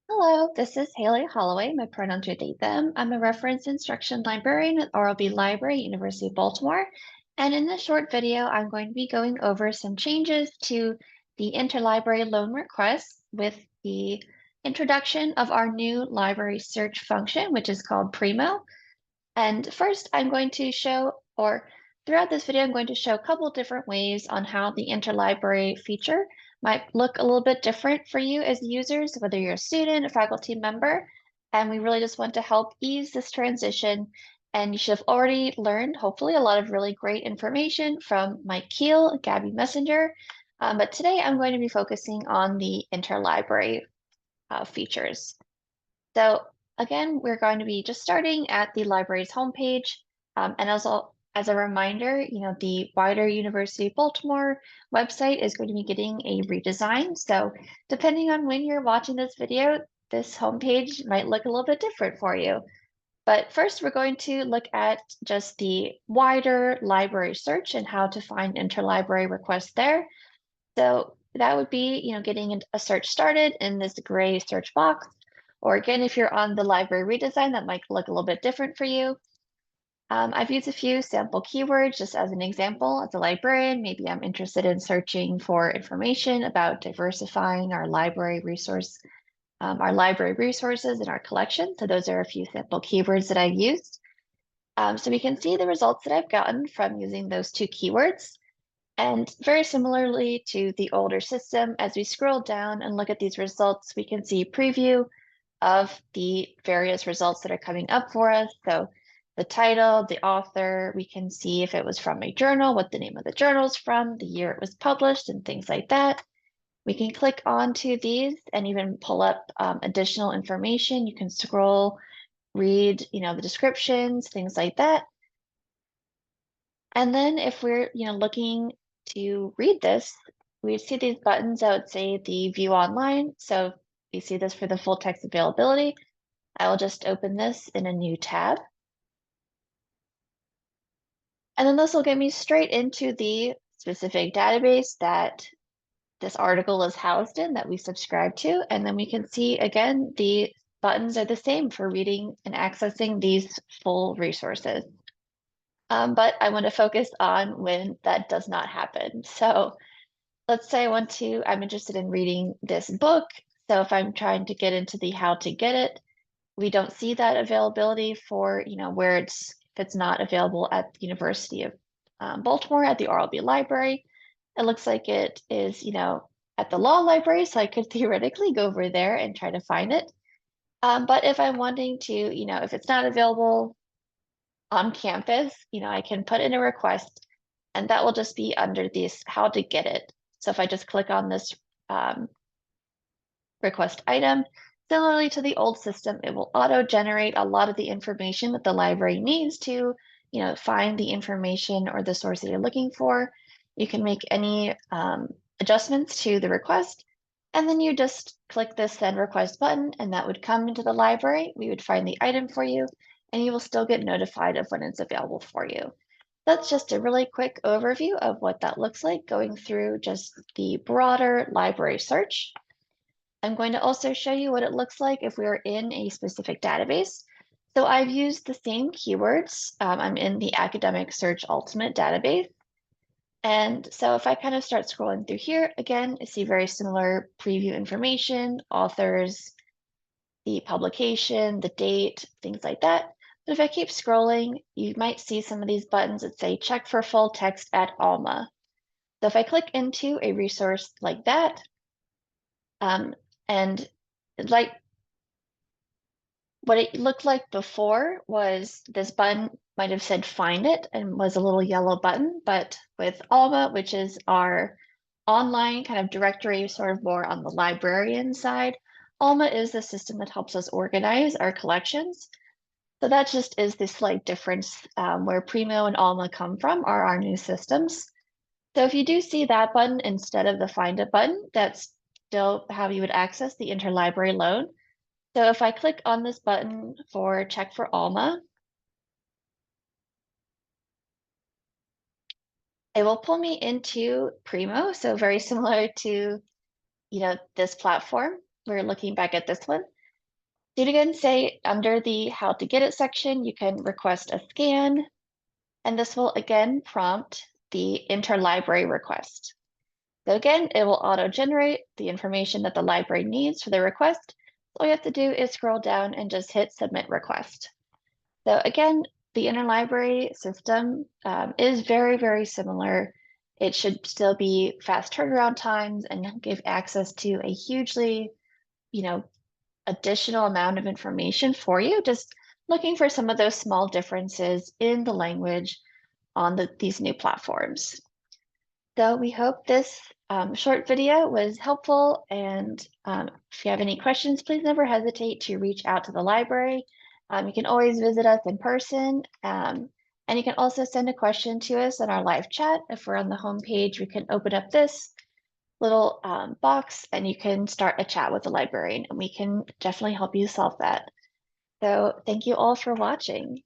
Hello, this is Haley Holloway. My pronouns are they, them. I'm a reference instruction librarian at RLB Library, University of Baltimore. And in this short video, I'm going to be going over some changes to the interlibrary loan request with the introduction of our new library search function, which is called Primo. And first, I'm going to show, or throughout this video, I'm going to show a couple different ways on how the interlibrary feature might look a little bit different for you as users, whether you're a student, a faculty member, and we really just want to help ease this transition. And you should have already learned, hopefully, a lot of really great information from Mike Keel, Gabby Messenger. But today I'm going to be focusing on the interlibrary features. So again, we're going to be just starting at the library's homepage. And also, as a reminder, the wider University of Baltimore website is going to be getting a redesign. So depending on when you're watching this video, this homepage might look a little bit different for you. But first, we're going to look at just the wider library search and how to find interlibrary requests there. So that would be, getting a search started in this gray search box. Or again, if you're on the library redesign, that might look a little bit different for you. I've used a few sample keywords just as an example. As a librarian, maybe I'm interested in searching for information about diversifying our library resources in our collection. So those are a few sample keywords that I've used. So we can see the results that I've gotten from using those two keywords. And very similarly to the older system, as we scroll down and look at these results, we can see a preview of the various results that are coming up for us. So the title, the author, we can see if it was from a journal, what the name of the journal is from, the year it was published, and things like that. We can click onto these and even pull up additional information. You can scroll, read, the descriptions, things like that. And then if we're, looking to read this, we see these buttons that would say the view online. So you see this for the full text availability. I will just open this in a new tab. And then this will get me straight into the specific database that this article is housed in that we subscribe to. And then we can see again, the buttons are the same for reading and accessing these full resources. But I want to focus on when that does not happen. So let's say I'm interested in reading this book. So if I'm trying to get into the how to get it, we don't see that availability for, where if it's not available at the University of Baltimore at the RLB Library. It looks like it is, at the law library, so I could theoretically go over there and try to find it. But if I'm wanting to, if it's not available on campus, I can put in a request and that will just be under this how to get it. So if I just click on this request item, similarly to the old system, it will auto-generate a lot of the information that the library needs to, find the information or the source that you're looking for. You can make any adjustments to the request, and then you just click this send request button, and that would come into the library. We would find the item for you, and you will still get notified of when it's available for you. That's just a really quick overview of what that looks like going through just the broader library search. I'm going to also show you what it looks like if we are in a specific database. So I've used the same keywords. I'm in the Academic Search Ultimate database. And so if I kind of start scrolling through here, again, I see very similar preview information, authors, the publication, the date, things like that. But if I keep scrolling, you might see some of these buttons that say check for full text at Alma. So if I click into a resource like that, and like what it looked like before was this button might have said find it and was a little yellow button, but with Alma, which is our online kind of directory, sort of more on the librarian side, Alma is the system that helps us organize our collections. So that just is the slight difference where Primo and Alma come from are our new systems. So if you do see that button instead of the find it button, that's still how you would access the interlibrary loan. So if I click on this button for check for Alma, it will pull me into Primo. So very similar to, this platform. We're looking back at this one. So you can say under the How to Get It section, you can request a scan, and this will again prompt the interlibrary request. So again, it will auto-generate the information that the library needs for the request. All you have to do is scroll down and just hit Submit Request. So again, the interlibrary system is very, very similar. It should still be fast turnaround times and give access to a hugely, additional amount of information for you. Just looking for some of those small differences in the language on these new platforms. So we hope this short video was helpful, and if you have any questions, please never hesitate to reach out to the library. You can always visit us in person, and you can also send a question to us in our live chat. If we're on the home page, we can open up this little box and you can start a chat with the librarian, and we can definitely help you solve that. So thank you all for watching.